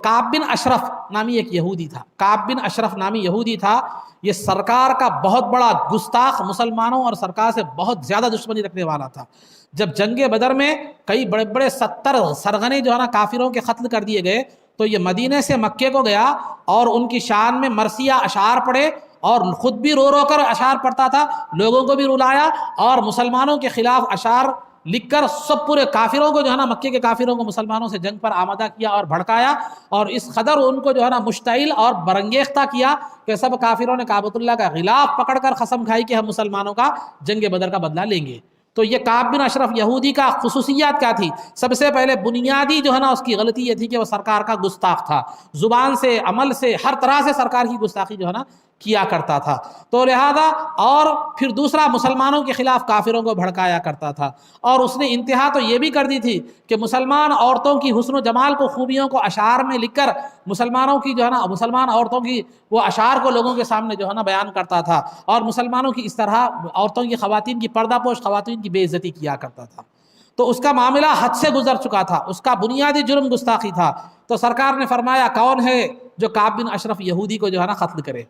کعب بن اشرف نامی ایک یہودی تھا، کعب بن اشرف نامی یہودی تھا، یہ سرکار کا بہت بڑا گستاخ، مسلمانوں اور سرکار سے بہت زیادہ دشمنی رکھنے والا تھا۔ جب جنگ بدر میں کئی بڑے بڑے 70 سرغنے جو ہے نا کافروں کے قتل کر دیے گئے، تو یہ مدینے سے مکے کو گیا اور ان کی شان میں مرثیہ اشعار پڑھے، اور خود بھی رو رو کر اشعار پڑھتا تھا، لوگوں کو بھی رلایا، اور مسلمانوں کے خلاف اشعار لکھ کر سب پورے کافروں کو جو ہے نا مکے کے کافروں کو مسلمانوں سے جنگ پر آمادہ کیا اور بھڑکایا، اور اس قدر ان کو جو ہے نا مشتعل اور برانگیختہ کیا کہ سب کافروں نے کعبۃ اللہ کا غلاف پکڑ کر قسم کھائی کہ ہم مسلمانوں کا جنگ بدر کا بدلہ لیں گے۔ تو یہ کعب بن اشرف یہودی کا خصوصیات کیا تھی؟ سب سے پہلے بنیادی جو ہے نا اس کی غلطی یہ تھی کہ وہ سرکار کا گستاخ تھا، زبان سے عمل سے ہر طرح سے سرکار کی گستاخی جو ہے نا کیا کرتا تھا۔ تو لہذا اور پھر دوسرا مسلمانوں کے خلاف کافروں کو بھڑکایا کرتا تھا، اور اس نے انتہا تو یہ بھی کر دی تھی کہ مسلمان عورتوں کی حسن و جمال کو، خوبیوں کو اشعار میں لکھ کر مسلمانوں کی جو ہے نا مسلمان عورتوں کی وہ اشعار کو لوگوں کے سامنے جو ہے نا بیان کرتا تھا، اور مسلمانوں کی اس طرح عورتوں کی، خواتین کی، پردہ پوش خواتین کی بے عزتی کیا کرتا تھا۔ تو اس کا معاملہ حد سے گزر چکا تھا، اس کا بنیادی جرم گستاخی تھا۔ تو سرکار نے فرمایا کون ہے جو کعب بن اشرف یہودی کو جو ہے نا قتل کرے؟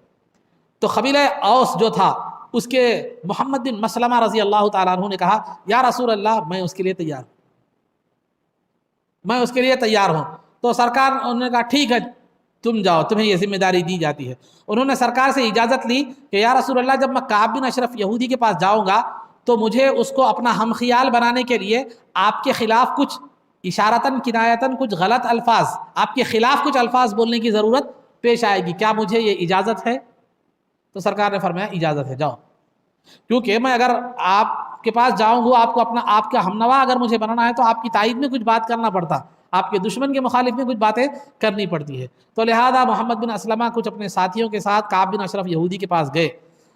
تو قبیلہ اوس جو تھا اس کے محمد بن مسلمہ رضی اللہ تعالیٰ عنہ نے کہا یا رسول اللہ میں اس کے لیے تیار ہوں، میں اس کے لیے تیار ہوں۔ تو سرکار انہوں نے کہا ٹھیک ہے تم جاؤ، تمہیں یہ ذمہ داری دی جاتی ہے۔ انہوں نے سرکار سے اجازت لی کہ یا رسول اللہ جب میں کعب بن اشرف یہودی کے پاس جاؤں گا تو مجھے اس کو اپنا ہم خیال بنانے کے لیے آپ کے خلاف کچھ اشارتاً کنایتاً کچھ غلط الفاظ، آپ کے خلاف کچھ الفاظ بولنے کی ضرورت پیش آئے گی، کیا مجھے یہ اجازت ہے؟ تو سرکار نے فرمایا اجازت ہے، جاؤ، کیونکہ میں اگر آپ کے پاس جاؤں گا، آپ کو اپنا آپ کا ہمنوا اگر مجھے بنانا ہے تو آپ کی تائید میں کچھ بات کرنا پڑتا، آپ کے دشمن کے مخالف میں کچھ باتیں کرنی پڑتی ہے۔ تو لہذا محمد بن اسلمہ کچھ اپنے ساتھیوں کے ساتھ کعب بن اشرف یہودی کے پاس گئے،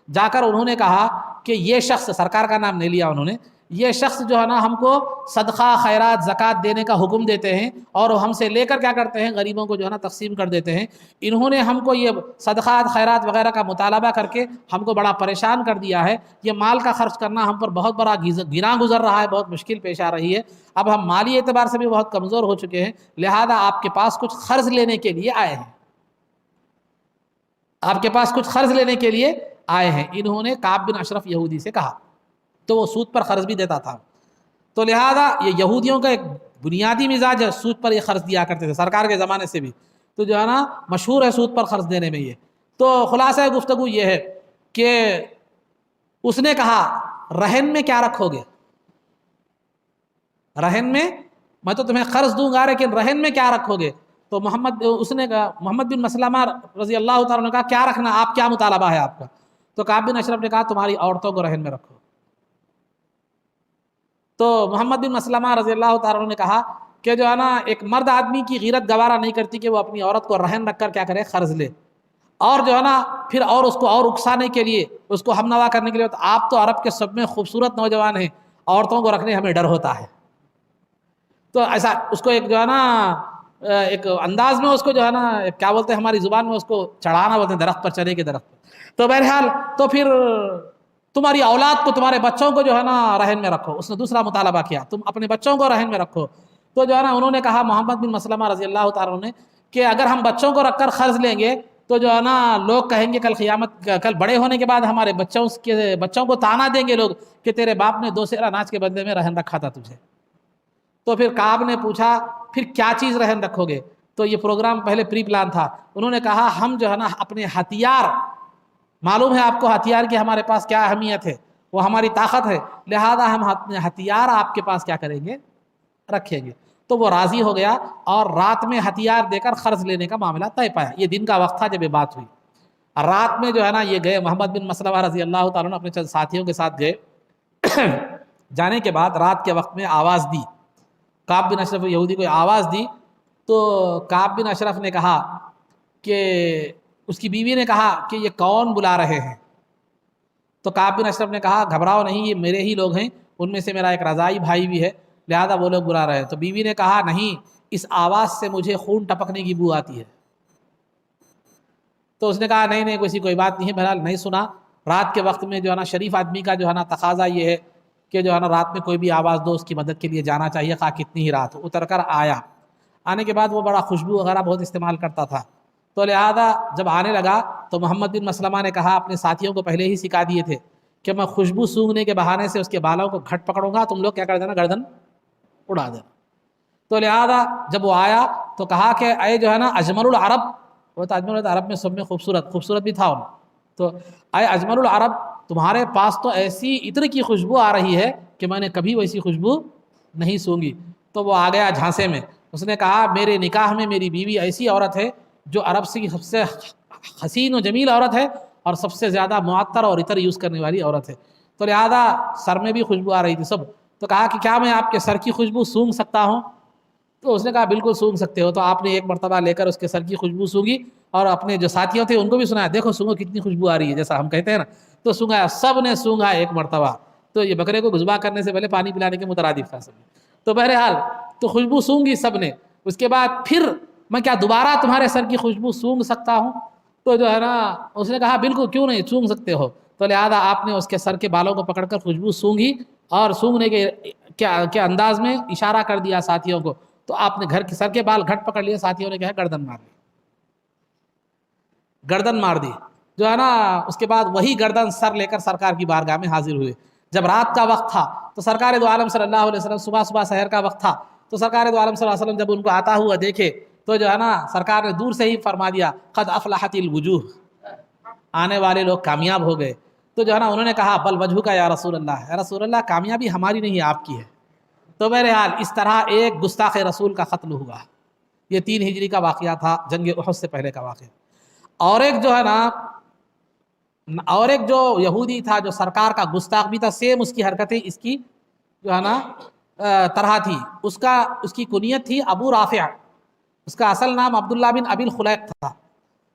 جا کر انہوں نے کہا کہ یہ شخص، سرکار کا نام نہیں لیا انہوں نے، یہ شخص جو ہے نا ہم کو صدقہ خیرات زکوٰۃ دینے کا حکم دیتے ہیں، اور ہم سے لے کر کیا کرتے ہیں غریبوں کو جو ہے نا تقسیم کر دیتے ہیں۔ انہوں نے ہم کو یہ صدقات خیرات وغیرہ کا مطالبہ کر کے ہم کو بڑا پریشان کر دیا ہے، یہ مال کا خرچ کرنا ہم پر بہت بڑا گناہ گزر رہا ہے، بہت مشکل پیش آ رہی ہے، اب ہم مالی اعتبار سے بھی بہت کمزور ہو چکے ہیں، لہذا آپ کے پاس کچھ قرض لینے کے لیے آئے ہیں، آپ کے پاس کچھ قرض لینے کے لیے آئے ہیں۔ انہوں نے کعب بن اشرف یہودی سے کہا، تو وہ سود پر قرض بھی دیتا تھا، تو لہذا یہ یہودیوں کا ایک بنیادی مزاج ہے، سود پر یہ قرض دیا کرتے تھے سرکار کے زمانے سے بھی، تو جو ہے نا مشہور ہے سود پر قرض دینے میں یہ۔ تو خلاصہ گفتگو یہ ہے کہ اس نے کہا رہن میں کیا رکھو گے؟ رہن میں تو تمہیں قرض دوں گا لیکن رہن میں کیا رکھو گے؟ تو اس نے کہا، محمد بن مسلمہ رضی اللہ تعالیٰ نے کہا کیا رکھنا، آپ کیا مطالبہ ہے آپ کا؟ تو کعب بن اشرف نے کہا تمہاری عورتوں کو رہن میں رکھو۔ تو محمد بن مسلمہ رضی اللہ تعالیٰ عنہ نے کہا کہ جو ہے نا ایک مرد آدمی کی غیرت گوارا نہیں کرتی کہ وہ اپنی عورت کو رہن رکھ کر کیا کرے، قرض لے، اور جو ہے نا پھر اور اس کو اور اکسانے کے لیے، اس کو ہم نوا کرنے کے لیے۔ تو آپ تو عرب کے سب میں خوبصورت نوجوان ہیں، عورتوں کو رکھنے ہمیں ڈر ہوتا ہے۔ تو ایسا اس کو ایک جو ہے نا ایک انداز میں اس کو جو ہے نا کیا بولتے ہیں ہماری زبان میں اس کو چڑھانا بولتے ہیں، درخت پر چڑھے کے درخت پر۔ تو بہرحال تو پھر تمہاری اولاد کو، تمہارے بچوں کو جو ہے نا رہن میں رکھو۔ اس نے دوسرا مطالبہ کیا، تم اپنے بچوں کو رہن میں رکھو۔ تو جو ہے نا انہوں نے کہا محمد بن مسلمہ رضی اللہ تعالیٰ عنہ نے کہ اگر ہم بچوں کو رکھ کر قرض لیں گے تو جو ہے نا لوگ کہیں گے کل بڑے ہونے کے بعد ہمارے بچوں کو تانا دیں گے لوگ کہ تیرے باپ نے 2 سیر اناج کے بدلے میں رہن رکھا تھا تجھے۔ تو پھر کعب نے پوچھا پھر کیا چیز رہن رکھو گے؟ تو یہ پروگرام پہلے پری پلان تھا۔ انہوں نے کہا ہم جو ہے نا اپنے ہتھیار، معلوم ہے آپ کو ہتھیار کی ہمارے پاس کیا اہمیت ہے، وہ ہماری طاقت ہے، لہذا ہم ہتھیار آپ کے پاس کیا کریں گے، رکھیں گے۔ تو وہ راضی ہو گیا اور رات میں ہتھیار دے کر قرض لینے کا معاملہ طے پایا۔ یہ دن کا وقت تھا جب یہ بات ہوئی، اور رات میں جو ہے نا یہ گئے، محمد بن مسلمہ رضی اللہ تعالیٰ عنہ اپنے چند ساتھیوں کے ساتھ گئے۔ جانے کے بعد رات کے وقت میں آواز دی، کعب بن اشرف یہودی کو آواز دی، تو کعب بن اشرف نے کہا کہ اس کی بیوی نے کہا کہ یہ کون بلا رہے ہیں؟ تو کعب بن اشرف نے کہا گھبراؤ نہیں، یہ میرے ہی لوگ ہیں، ان میں سے میرا ایک رضائی بھائی بھی ہے، لہذا وہ لوگ بلا رہے ہیں۔ تو بیوی نے کہا نہیں، اس آواز سے مجھے خون ٹپکنے کی بو آتی ہے۔ تو اس نے کہا نہیں کوئی بات نہیں ہے، بہرحال نہیں سنا۔ رات کے وقت میں جو ہے نا شریف آدمی کا جو ہے نا تقاضا یہ ہے کہ جو ہے نا رات میں کوئی بھی آواز دو اس کی مدد کے لیے جانا چاہیے، خواہ کتنی ہی رات ہو۔ اتر کر آیا، آنے کے بعد وہ بڑا خوشبو وغیرہ بہت استعمال کرتا تھا، تو لہذا جب آنے لگا تو محمد بن مسلمہ نے کہا اپنے ساتھیوں کو پہلے ہی سکھا دیے تھے کہ میں خوشبو سونگھنے کے بہانے سے اس کے بالوں کو گھٹ پکڑوں گا، تم لوگ کیا کر دینا، گردن اڑا دینا۔ تو لہذا جب وہ آیا تو کہا کہ اے جو ہے نا اجمل العرب، وہ تو اجمل العرب میں سب میں خوبصورت بھی تھا ان، تو اے اجمل العرب، تمہارے پاس تو ایسی عطر کی خوشبو آ رہی ہے کہ میں نے کبھی ویسی خوشبو نہیں سونگھی۔ تو وہ آ گیا جھانسے میں، اس نے کہا میرے نکاح میں میری بیوی ایسی عورت ہے جو عرب کی سب سے حسین و جمیل عورت ہے اور سب سے زیادہ معطر اور عطر یوز کرنے والی عورت ہے، تو لہذا سر میں بھی خوشبو آ رہی تھی سب، تو کہا کہ کیا میں آپ کے سر کی خوشبو سونگھ سکتا ہوں؟ تو اس نے کہا بالکل سونگھ سکتے ہو۔ تو آپ نے ایک مرتبہ لے کر اس کے سر کی خوشبو سونگھی اور اپنے جو ساتھیوں تھے ان کو بھی سنایا، دیکھو سونگھو کتنی خوشبو آ رہی ہے، جیسا ہم کہتے ہیں نا، تو سونگھایا، سب نے سونگھا ایک مرتبہ۔ تو یہ بکرے کو گزبا کرنے سے پہلے پانی پلانے کے مترادف تھا سب۔ تو بہرحال تو خوشبو سونگھی سب نے۔ اس کے بعد پھر میں کیا دوبارہ تمہارے سر کی خوشبو سونگھ سکتا ہوں؟ تو جو ہے نا اس نے کہا بالکل، کیوں نہیں، سونگھ سکتے ہو۔ تو لہذا آپ نے اس کے سر کے بالوں کو پکڑ کر خوشبو سونگھی اور سونگھنے کے انداز میں اشارہ کر دیا ساتھیوں کو، تو آپ نے گھر کے سر کے بال گھٹ پکڑ لیے، ساتھیوں نے کہا گردن مار لی، گردن مار دی جو ہے نا۔ اس کے بعد وہی گردن سر لے کر سرکار کی بارگاہ میں حاضر ہوئے۔ جب رات کا وقت تھا تو سرکار دو عالم صلی اللہ علیہ وسلم، صبح سحر کا وقت تھا، تو سرکار دو عالم صلی اللہ علیہ وسلم جب ان کو آتا ہوا دیکھے تو جو ہے نا سرکار نے دور سے ہی فرما دیا قد افلحت الوجوہ، آنے والے لوگ کامیاب ہو گئے۔ تو جو ہے نا انہوں نے کہا بل وجہ کا یا رسول اللہ، یا رسول اللہ کامیابی ہماری نہیں ہے آپ کی ہے۔ تو بہرحال اس طرح ایک گستاخ رسول کا قتل ہوا۔ یہ 3 ہجری کا واقعہ تھا، جنگ احد سے پہلے کا واقعہ۔ اور ایک جو ہے نا، اور ایک جو یہودی تھا جو سرکار کا گستاخ بھی تھا، سیم اس کی حرکتیں اس کی جو ہے نا طرح تھی۔ اس کی کنیت تھی ابو رافع، اس کا اصل نام عبداللہ بن ابی الخلیق تھا،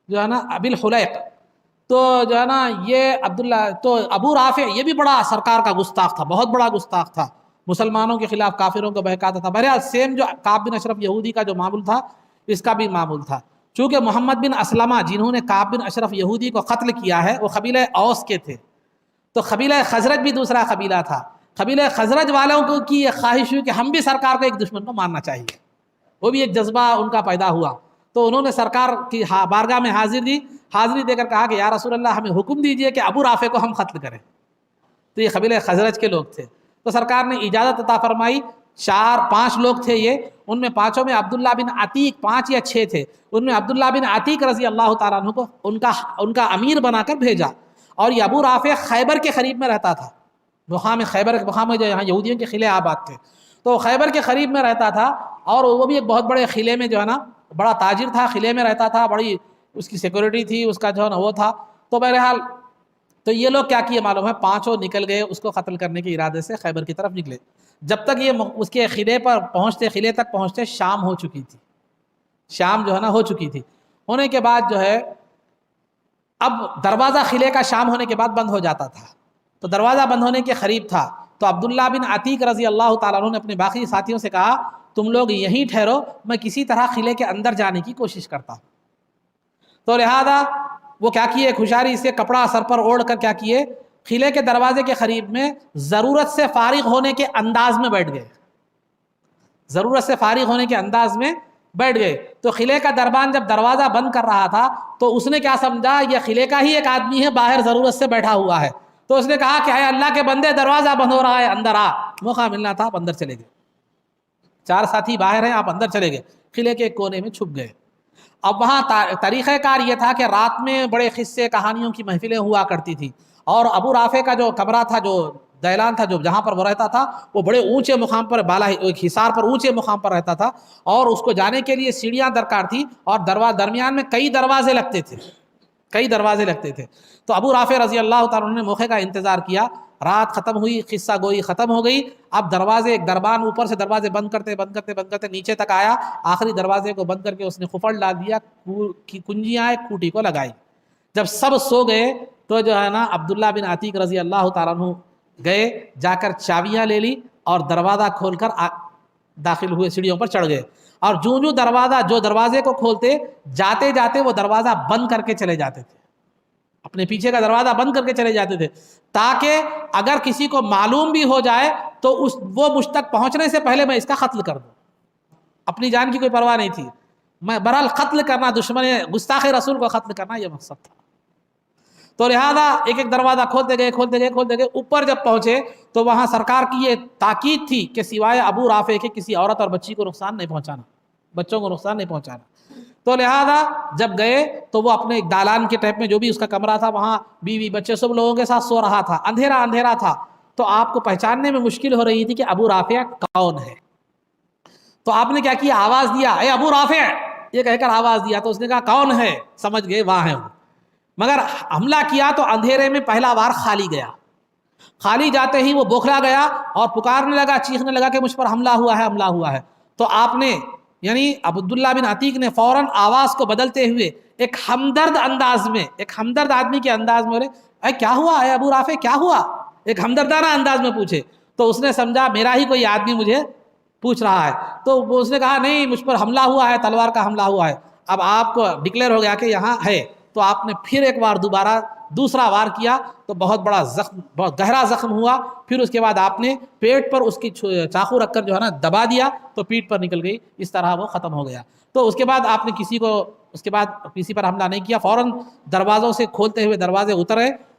جو ہے نا ابی الخلیق۔ تو جو ہے نا یہ عبداللہ، تو ابو رافع یہ بھی بڑا سرکار کا گستاخ تھا، بہت بڑا گستاخ تھا، مسلمانوں کے خلاف کافروں کو بہکاتا تھا۔ بہرحال سیم جو کعب بن اشرف یہودی کا جو معمول تھا، اس کا بھی معمول تھا۔ چونکہ محمد بن اسلمہ جنہوں نے کعب بن اشرف یہودی کو قتل کیا ہے وہ قبیلہ اوس کے تھے، تو قبیلہ خزرج بھی دوسرا قبیلہ تھا۔ قبیلہ خزرج والوں کو کی یہ خواہش ہوئی کہ ہم بھی سرکار کو ایک دشمن کو مارنا چاہیے، وہ بھی ایک جذبہ ان کا پیدا ہوا۔ تو انہوں نے سرکار کی بارگاہ میں حاضری دے کر کہا کہ یا رسول اللہ ہمیں حکم دیجئے کہ ابو رافع کو ہم قتل کریں۔ تو یہ قبیلہ خزرج کے لوگ تھے، تو سرکار نے اجازت عطا فرمائی۔ 5 لوگ تھے یہ، ان میں 5 میں عبداللہ بن عتیق، 5 یا 6 تھے، ان میں عبداللہ بن عتیق رضی اللہ تعالیٰ عنہ کو ان کا امیر بنا کر بھیجا۔ اور یہ ابو رافع خیبر کے قریب میں رہتا تھا، بخام میں جو یہاں یہودیوں کے قلعے آباد تھے، تو خیبر کے قریب میں رہتا تھا، اور وہ بھی ایک بہت بڑے قلعے میں جو ہے نا بڑا تاجر تھا، قلعے میں رہتا تھا، بڑی اس کی سیکورٹی تھی، اس کا جو ہے نا وہ تھا۔ تو بہرحال تو یہ لوگ کیا کیے معلوم ہے، 5 نکل گئے اس کو قتل کرنے کے ارادے سے، خیبر کی طرف نکلے۔ جب تک یہ اس کے قلعے تک پہنچتے شام ہو چکی تھی، شام جو ہے نا ہو چکی تھی۔ ہونے کے بعد جو ہے اب دروازہ قلعے کا شام ہونے کے بعد بند ہو جاتا تھا، تو دروازہ بند ہونے کے قریب تھا، تو عبداللہ بن عتیق رضی اللہ تعالیٰ عنہ نے اپنے باقی ساتھیوں سے کہا تم لوگ یہیں ٹھہرو، میں کسی طرح قلعے کے اندر جانے کی کوشش کرتا ہوں۔ تو لہذا وہ کیا کیے، خوشاری سے کپڑا سر پر اوڑھ کر کیا کیے، قلعے کے دروازے کے قریب میں ضرورت سے فارغ ہونے کے انداز میں بیٹھ گئے، ضرورت سے فارغ ہونے کے انداز میں بیٹھ گئے۔ تو قلعے کا دربان جب دروازہ بند کر رہا تھا تو اس نے کیا سمجھا، یہ قلعے کا ہی ایک آدمی ہے، باہر ضرورت سے بیٹھا ہوا ہے، تو اس نے کہا کہ اے اللہ کے بندے دروازہ بند ہو رہا ہے، اندر آ۔ موقع ملنا تھا، آپ اندر چلے گئے، 4 ساتھی باہر ہیں، آپ اندر چلے گئے، قلعے کے کونے میں چھپ گئے۔ اب وہاں طریقہ کار یہ تھا کہ رات میں بڑے قصے کہانیوں کی محفلیں ہوا کرتی تھی، اور ابو رافع کا جو کمرہ تھا، جو دیلان تھا، جو جہاں پر وہ رہتا تھا، وہ بڑے اونچے مقام پر، ایک حصار پر اونچے مقام پر رہتا تھا، اور اس کو جانے کے لیے سیڑھیاں درکار تھی، اور درمیان میں کئی دروازے لگتے تھے۔ تو ابو رافع رضی اللہ تعالیٰ عنہ نے موقع کا انتظار کیا، رات ختم ہوئی، قصہ گوئی ختم ہو گئی، اب ایک دربان اوپر سے دروازے بند کرتے نیچے تک آیا، آخری دروازے کو بند کر کے اس نے قفل ڈال دیا، کنجیاں کھوٹی کو لگائی۔ جب سب سو گئے تو جو ہے نا عبداللہ بن عتیق رضی اللہ تعالیٰ عنہ گئے، جا کر چابیاں لے لی اور دروازہ کھول کر داخل ہوئے، سیڑھیوں پر چڑھ گئے، اور جو دروازے کو کھولتے جاتے جاتے وہ دروازہ بند کر کے چلے جاتے تھے، اپنے پیچھے کا دروازہ بند کر کے چلے جاتے تھے، تاکہ اگر کسی کو معلوم بھی ہو جائے تو وہ مجھ تک پہنچنے سے پہلے میں اس کا قتل کر دوں۔ اپنی جان کی کوئی پرواہ نہیں تھی. میں برحال قتل کرنا, دشمن گستاخ رسول کو قتل کرنا یہ مقصد تھا. تو لہذا ایک ایک دروازہ کھولتے گئے. اوپر جب پہنچے تو وہاں سرکار کی یہ تاکید تھی کہ سوائے ابو رافع کے کسی عورت اور بچی کو نقصان نہیں پہنچانا, بچوں کو نقصان نہیں پہنچانا. تو لہذا جب گئے تو وہ اپنے ایک دالان کے ٹائپ میں جو بھی اس کا کمرہ تھا وہاں بیوی بچے سب لوگوں کے ساتھ سو رہا تھا. اندھیرا تھا, تو آپ کو پہچاننے میں مشکل ہو رہی تھی کہ ابو رافع کون ہے. تو آپ نے کیا کیا, آواز دیا, اے ابو رافع, یہ کہہ کر آواز دیا. تو اس نے کہا کون ہے, سمجھ گئے وہاں ہے. مگر حملہ کیا تو اندھیرے میں پہلا وار خالی گیا. خالی جاتے ہی وہ بوکھلا گیا اور پکارنے لگا, چیخنے لگا کہ مجھ پر حملہ ہوا ہے. تو آپ نے یعنی عبداللہ بن عتیق نے فوراً آواز کو بدلتے ہوئے ایک ہمدرد انداز میں, ایک ہمدرد آدمی کے انداز میں, اے کیا ہوا, اے ابو رافع کیا ہوا, ایک ہمدردانہ انداز میں پوچھے. تو اس نے سمجھا میرا ہی کوئی آدمی مجھے پوچھ رہا ہے. تو اس نے کہا نہیں, مجھ پر حملہ ہوا ہے, تلوار کا حملہ ہوا ہے. اب آپ کو ڈکلیئر ہو گیا کہ یہاں ہے. تو آپ نے پھر ایک بار دوسرا وار کیا تو بہت بڑا زخم, بہت گہرا زخم ہوا. پھر اس کے بعد آپ نے پیٹ پر اس کی چاقو رکھ کر جو ہے نا دبا دیا تو پیٹ پر نکل گئی. اس طرح وہ ختم ہو گیا. تو اس کے بعد آپ نے کسی پر حملہ نہیں کیا. فوراً دروازوں سے کھولتے ہوئے دروازے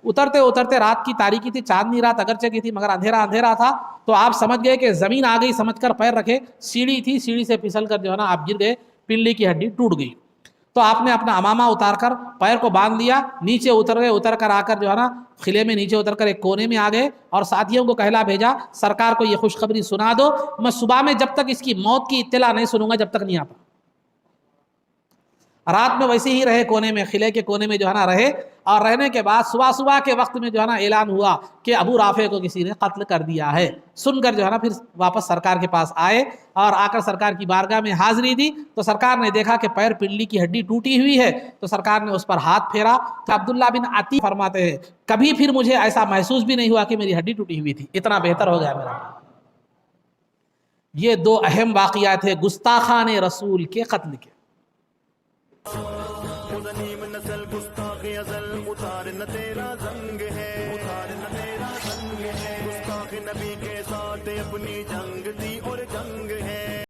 اترتے رات کی تاریکی تھی, چاندنی رات اگرچہ کی تھی مگر اندھیرا تھا. تو آپ سمجھ گئے کہ زمین آ گئی, سمجھ کر پیر رکھے. سیڑھی تھی, سیڑھی سے پھسل کر جو ہے نا آپ گر گئے, پنڈلی کی ہڈی ٹوٹ گئی. تو آپ نے اپنا امامہ اتار کر پیر کو باندھ لیا, نیچے اتر کر آ کر جو ہے نا قلعے میں نیچے اتر کر ایک کونے میں آ گئے اور ساتھیوں کو کہلا بھیجا سرکار کو یہ خوشخبری سنا دو, میں صبح میں جب تک اس کی موت کی اطلاع نہیں سنوں گا جب تک نہیں آتا. رات میں ویسے ہی رہے کونے میں, قلعے کے کونے میں جو ہے نا رہے. اور رہنے کے بعد صبح کے وقت میں جو ہے نا اعلان ہوا کہ ابو رافع کو کسی نے قتل کر دیا ہے. سن کر جو ہے نا پھر واپس سرکار کے پاس آئے اور آ کر سرکار کی بارگاہ میں حاضری دی. تو سرکار نے دیکھا کہ پیر پنڈلی کی ہڈی ٹوٹی ہوئی ہے. تو سرکار نے اس پر ہاتھ پھیرا. تو عبداللہ بن عتیق فرماتے ہیں کبھی پھر مجھے ایسا محسوس بھی نہیں ہوا کہ میری ہڈی ٹوٹی ہوئی تھی, اتنا بہتر ہو گیا میرا. یہ دو اہم واقعات ہیں گستاخان رسول کے قتل کے. نسل گستاخ ازل اتار نہ تیرا زنگ ہے, گستاخ نبی کے ساتھ اپنی جنگ